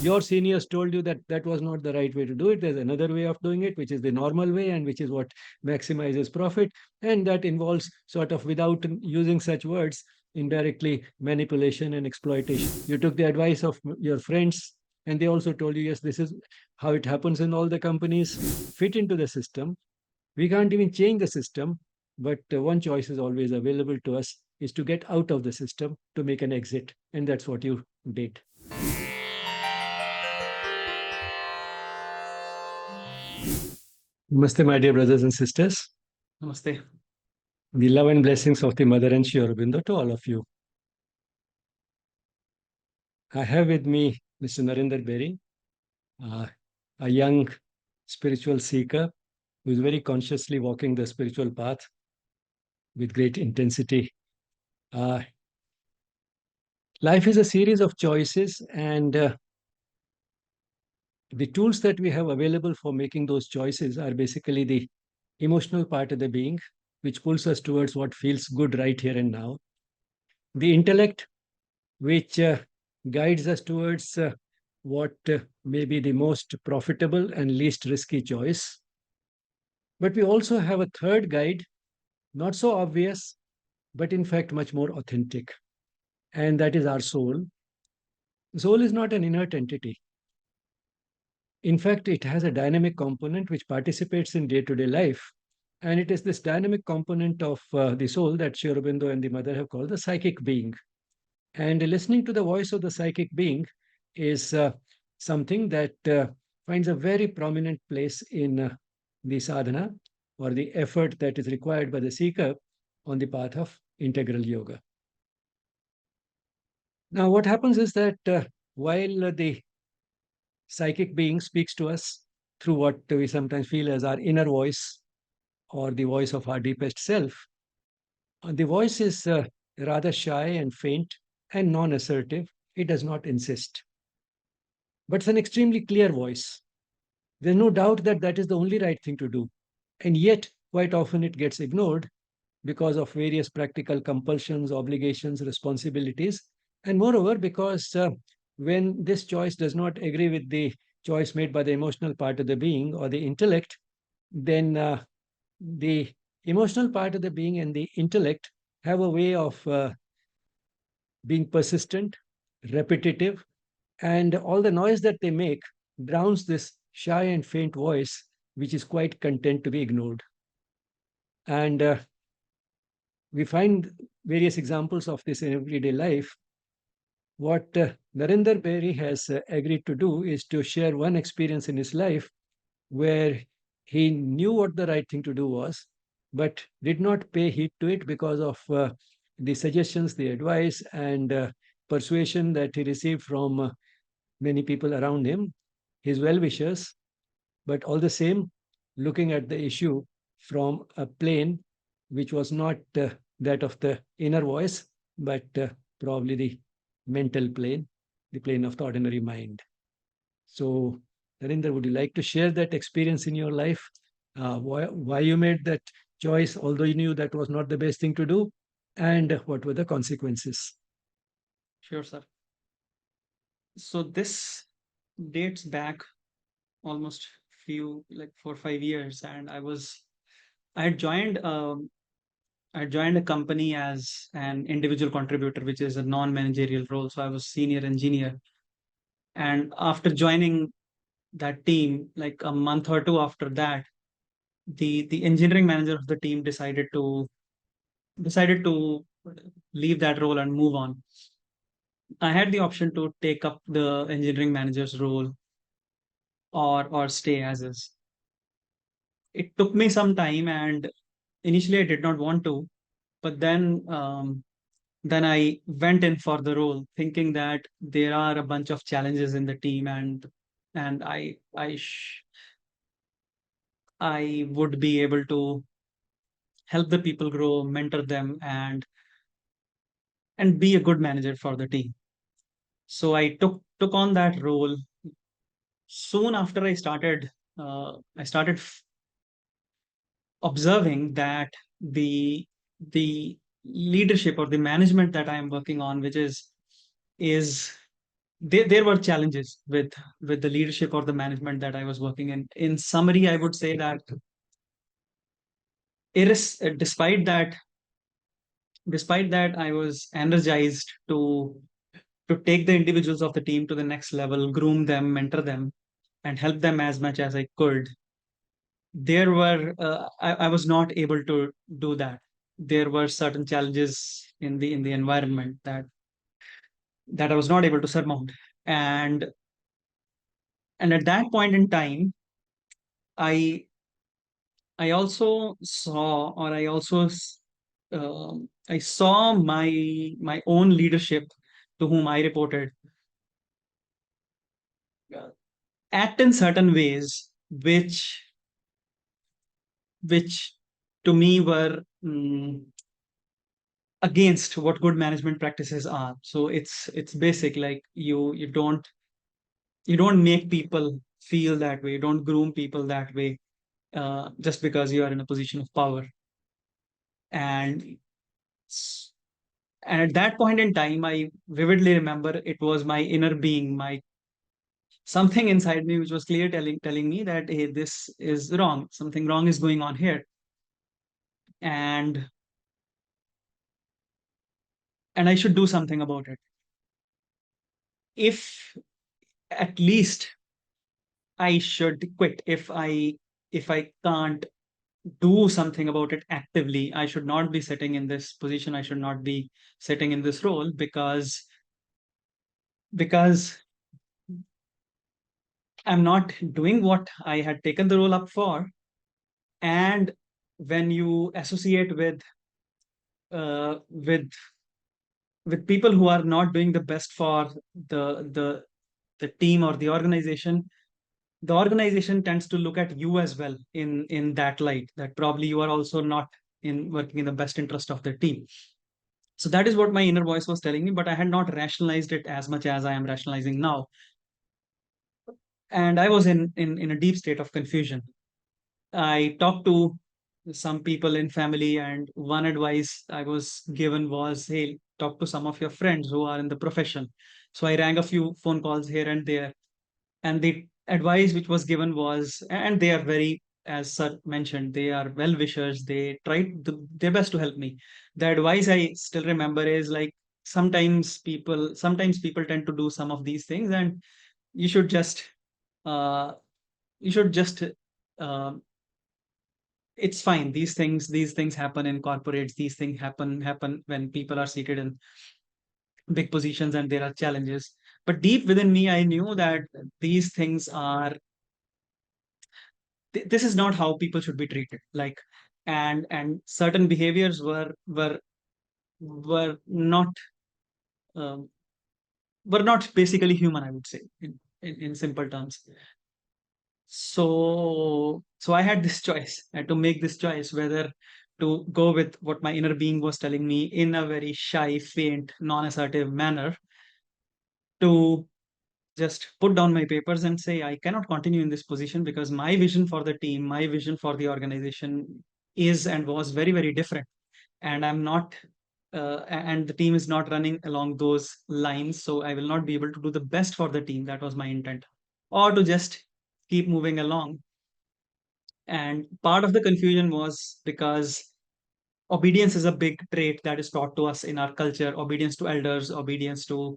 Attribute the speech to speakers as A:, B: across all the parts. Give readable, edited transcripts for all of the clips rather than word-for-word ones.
A: Your seniors told you that that was not the right way to do it. There's another way of doing it, which is the normal way and which is what maximizes profit. And that involves sort of, without using such words, indirectly manipulation and exploitation. You took the advice of your friends and they also told you, yes, this is how it happens in all the companies, fit into the system. We can't even change the system, but one choice is always available to us, is to get out of the system, to make an exit. And that's what you did. Namaste, my dear brothers and sisters.
B: Namaste.
A: The love and blessings of the Mother and Sri Aurobindo to all of you. I have with me Mr. Narinder Beri, uh, a young spiritual seeker who is very consciously walking the spiritual path with great intensity. Uh, Life is a series of choices, and the tools that we have available for making those choices are basically the emotional part of the being, which pulls us towards what feels good right here and now. The intellect, which guides us towards what may be the most profitable and least risky choice. But we also have a third guide, not so obvious, but in fact much more authentic, and that is our soul. The soul is not an inert entity. In fact, it has a dynamic component which participates in day to day life. And it is this dynamic component of the soul that Sri Aurobindo and the mother have called the psychic being. And listening to the voice of the psychic being is something that finds a very prominent place in the sadhana, or the effort that is required by the seeker on the path of integral yoga. Now, what happens is that while the psychic being speaks to us through what we sometimes feel as our inner voice or the voice of our deepest self, the voice is rather shy and faint and non assertive. It does not insist, but it's an extremely clear voice. There's no doubt that that is the only right thing to do. And yet, quite often it gets ignored because of various practical compulsions, obligations, responsibilities. And moreover, because when this choice does not agree with the choice made by the emotional part of the being or the intellect, then the emotional part of the being and the intellect have a way of being persistent, repetitive, and all the noise that they make drowns this shy and faint voice, which is quite content to be ignored. And we find various examples of this in everyday life. What Narinder Beri has agreed to do is to share one experience in his life where he knew what the right thing to do was, but did not pay heed to it because of the suggestions, the advice, and persuasion that he received from many people around him, his well wishers, but all the same, looking at the issue from a plane which was not that of the inner voice, but probably the mental plane, the plane of the ordinary mind. So, Narinder, would you like to share that experience in your life? Why you made that choice, although you knew that was not the best thing to do, and what were the consequences?
B: Sure, sir. So this dates back almost few like 4 or 5 years, and I had joined a company as an individual contributor, which is a non-managerial role. So I was senior engineer, and after joining that team, like a month or two after that, the engineering manager of the team decided to leave that role and move on. I had the option to take up the engineering manager's role or stay as is. It took me some time, and initially I did not want to, but then I went in for the role, thinking that there are a bunch of challenges in the team, and I would be able to help the people grow, mentor them, and be a good manager for the team. So I took on that role. Soon after I started observing that the the leadership or the management that I am working on, which is there were challenges with the leadership or the management that I was working in. In summary, I would say that despite that I was energized to take the individuals of the team to the next level, groom them, mentor them, and help them as much as I could. I was not able to do that. There were certain challenges in the environment that I was not able to surmount. And and at that point in time, I I also saw, or I saw my own leadership to whom I reported uh, act in certain ways which to me were against what good management practices are. So it's basic, like you don't make people feel that way, you don't groom people that way, just because you are in a position of power. And s- and at that point in time, I vividly remember it was my inner being, my something inside me which was clear telling me that, hey, this is wrong, something wrong is going on here. and and I should do something about it. If at least I should quit, if I can't do something about it actively, I should not be sitting in this position, I should not be sitting in this role, because I'm not doing what I had taken the role up for. And when you associate with people who are not doing the best for the the team or the organization tends to look at you as well in that light, that probably you are also not in working in the best interest of the team. So that is what my inner voice was telling me, but I had not rationalized it as much as I am rationalizing now. And I was in a deep state of confusion. I talked to some people in family, and one advice I was given was, hey, talk to some of your friends who are in the profession. So I rang a few phone calls here and there, and the advice which was given was, and they are very, as sir mentioned, they are well wishers, they tried their best to help me. The advice I still remember is like, sometimes people tend to do some of these things, and you should just uh, you should just uh, it's fine, these things happen in corporates, these things happen when people are seated in big positions and there are challenges. But deep within me, I knew that these things are this is not how people should be treated, like, and certain behaviors were not um, were not basically human, I would say, in simple terms. So I had this choice. I had to make this choice whether to go with what my inner being was telling me in a very shy, faint, non-assertive manner, to just put down my papers and say, I cannot continue in this position because my vision for the team, my vision for the organization is and was very, very different. And I'm not, and the team is not running along those lines. So I will not be able to do the best for the team. That was my intent. Or to just keep moving along. And part of the confusion was because obedience is a big trait that is taught to us in our culture: obedience to elders, obedience to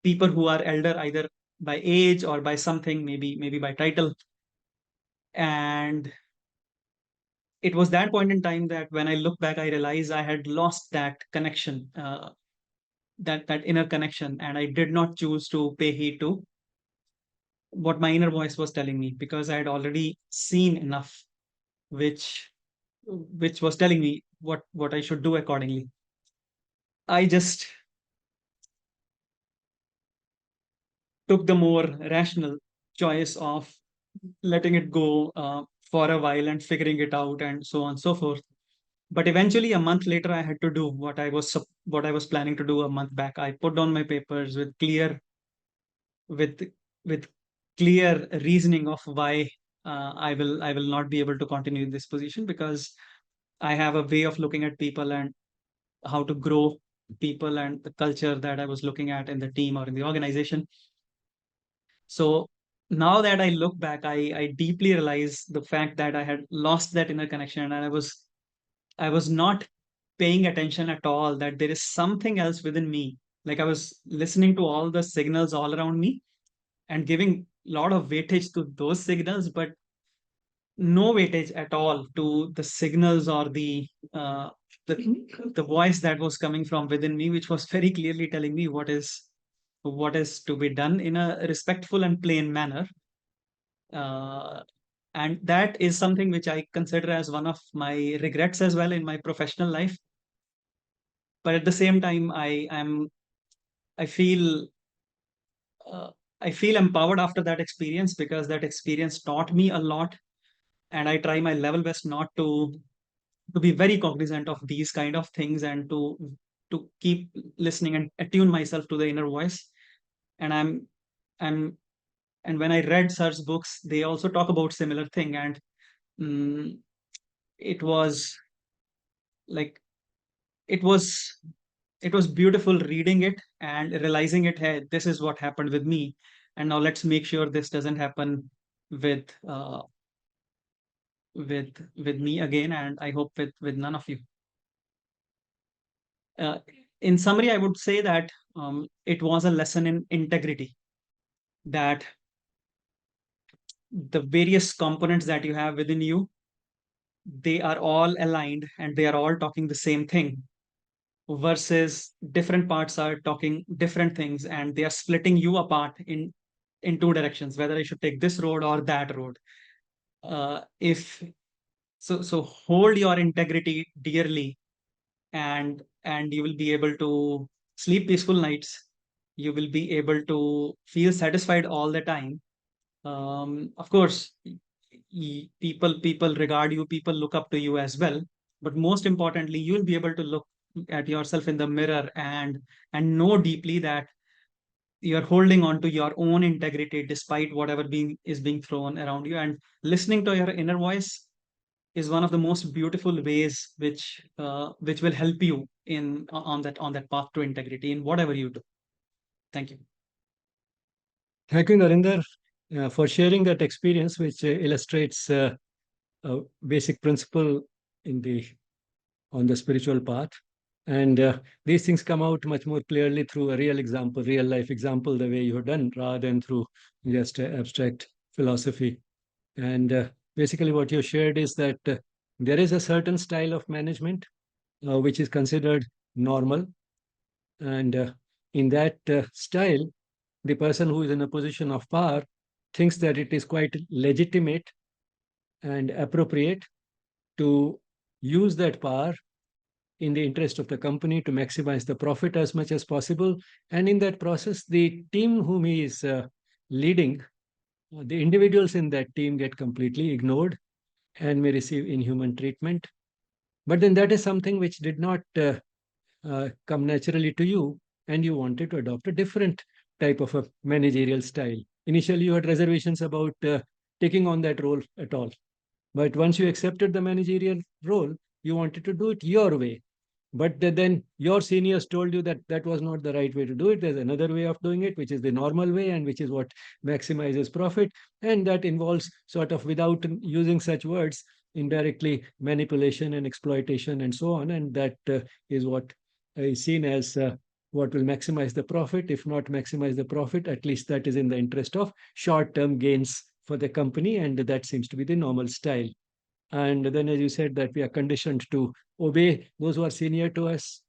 B: people who are elder, either by age or by something, maybe by title. And it was that point in time that when I look back, I realized I had lost that connection, that inner connection, and I did not choose to pay heed to what my inner voice was telling me, because I had already seen enough, which was telling me what I should do accordingly. I just took the more rational choice of letting it go for a while and figuring it out and so on and so forth. But eventually, a month later, I had to do what I was planning to do a month back. I put down my papers with with clear reasoning of why I will not be able to continue in this position, because I have a way of looking at people, how to grow people and the culture that I was looking at in the team or in the organization. So now that I look back, I deeply realize the fact that I had lost that inner connection, and I was not paying attention at all, that there is something else within me. Like I was listening to all the signals all around me and giving a lot of weightage to those signals, but no weightage at all to the signals or the, the voice that was coming from within me, which was very clearly telling me what is to be done in a respectful and plain manner. uh, and that is something which I consider as one of my regrets as well in my professional life. But at the same time, I feel uh, I feel empowered after that experience, because that experience taught me a lot, and I try my level best not to be very cognizant of these kind of things, and to keep listening and attune myself to the inner voice. And I'm and when I read such books, they also talk about similar thing. And mm, it was like it was it was beautiful reading it and realizing it, hey, this is what happened with me, and now let's make sure this doesn't happen with with me again, and I hope with none of you. uh, in summary, I would say that it was a lesson in integrity, that the various components that you have within you, they are all aligned and they are all talking the same thing, versus different parts are talking different things, and they are splitting you apart in two directions, whether I should take this road or that road. If so hold your integrity dearly, and you will be able to sleep peaceful nights. You will be able to feel satisfied all the time. Of course, people regard you, people look up to you as well, but most importantly, you will be able to look at yourself in the mirror and know deeply that you're holding on to your own integrity despite whatever being thrown around you. And listening to your inner voice is one of the most beautiful ways which will help you in on that path to integrity in whatever you do. Thank you.
A: Thank you, Narinder, for sharing that experience, which illustrates a basic principle in the on the spiritual path. And these things come out much more clearly through a real example, real life example, the way you have done, rather than through just abstract philosophy. And basically, what you shared is that there is a certain style of management which is considered normal. And in that style, the person who is in a position of power thinks that it is quite legitimate and appropriate to use that power in the interest of the company to maximize the profit as much as possible. And in that process, the team whom he is leading, the individuals in that team get completely ignored and may receive inhuman treatment. But then that is something which did not come naturally to you, and you wanted to adopt a different type of a managerial style. Initially, you had reservations about taking on that role at all. But once you accepted the managerial role, you wanted to do it your way. But then your seniors told you that that was not the right way to do it. There's another way of doing it, which is the normal way and which is what maximizes profit. And that involves sort of, without using such words, indirectly manipulation and exploitation and so on. And that is what is seen as what will maximize the profit. If not maximize the profit, at least that is in the interest of short term gains for the company. And that seems to be the normal style. And then, as you said, that we are conditioned to obey those who are senior to us.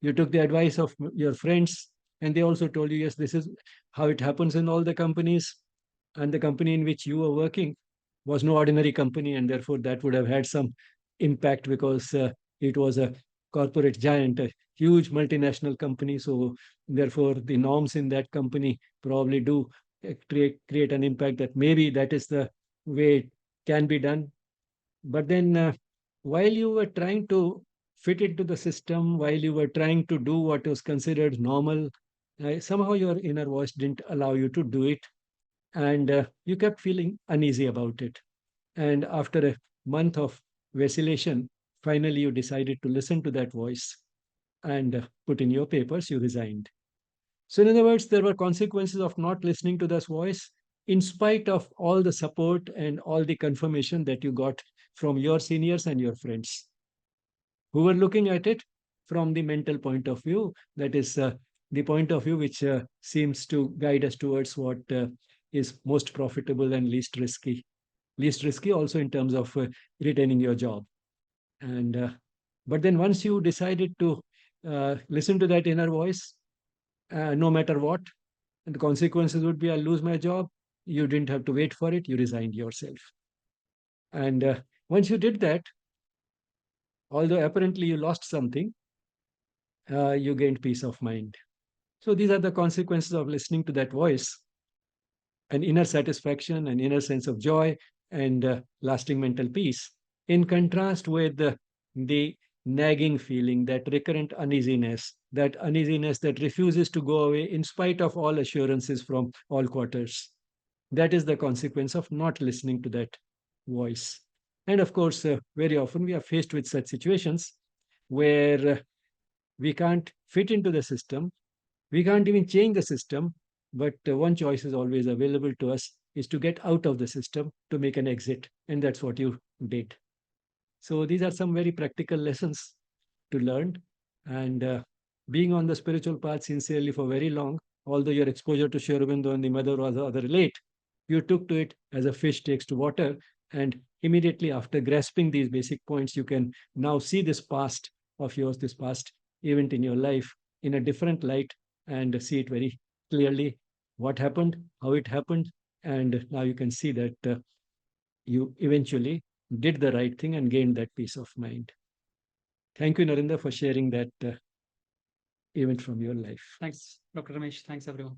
A: You took the advice of your friends, and they also told you, yes, this is how it happens in all the companies. And the company in which you were working was no ordinary company, and therefore that would have had some impact, because it was a corporate giant, a huge multinational company. So therefore, the norms in that company probably do create an impact, that maybe that is the way it can be done. But then, while you were trying to fit into the system, while you were trying to do what was considered normal, somehow your inner voice didn't allow you to do it. And you kept feeling uneasy about it. And after a month of vacillation, finally you decided to listen to that voice. and put in your papers, you resigned. So, in other words, there were consequences of not listening to this voice, in spite of all the support and all the confirmation that you got from your seniors and your friends who were looking at it from the mental point of view. That is the point of view which seems to guide us towards what is most profitable and least risky. Least risky also in terms of retaining your job. And but then once you decided to listen to that inner voice, no matter what, and the consequences would be I'll lose my job. You didn't have to wait for it. You resigned yourself. And once you did that, although apparently you lost something, you gained peace of mind. So these are the consequences of listening to that voice: an inner satisfaction, an inner sense of joy, and lasting mental peace. In contrast with the nagging feeling, that recurrent uneasiness that refuses to go away in spite of all assurances from all quarters. That is the consequence of not listening to that voice. And of course, very often we are faced with such situations where we can't fit into the system, we can't even change the system, but one choice is always available to us, is to get out of the system, to make an exit. And that's what you did. So these are some very practical lessons to learn. And being on the spiritual path sincerely for very long, although your exposure to Sri Aurobindo and the mother was rather late, you took to it as a fish takes to water. And immediately after grasping these basic points, you can now see this past of yours, this past event in your life, in a different light, and see it very clearly: what happened, how it happened. And now you can see that you eventually did the right thing and gained that peace of mind. Thank you, Narinder, for sharing that event from your life.
B: Thanks, Dr. Ramesh. Thanks, everyone.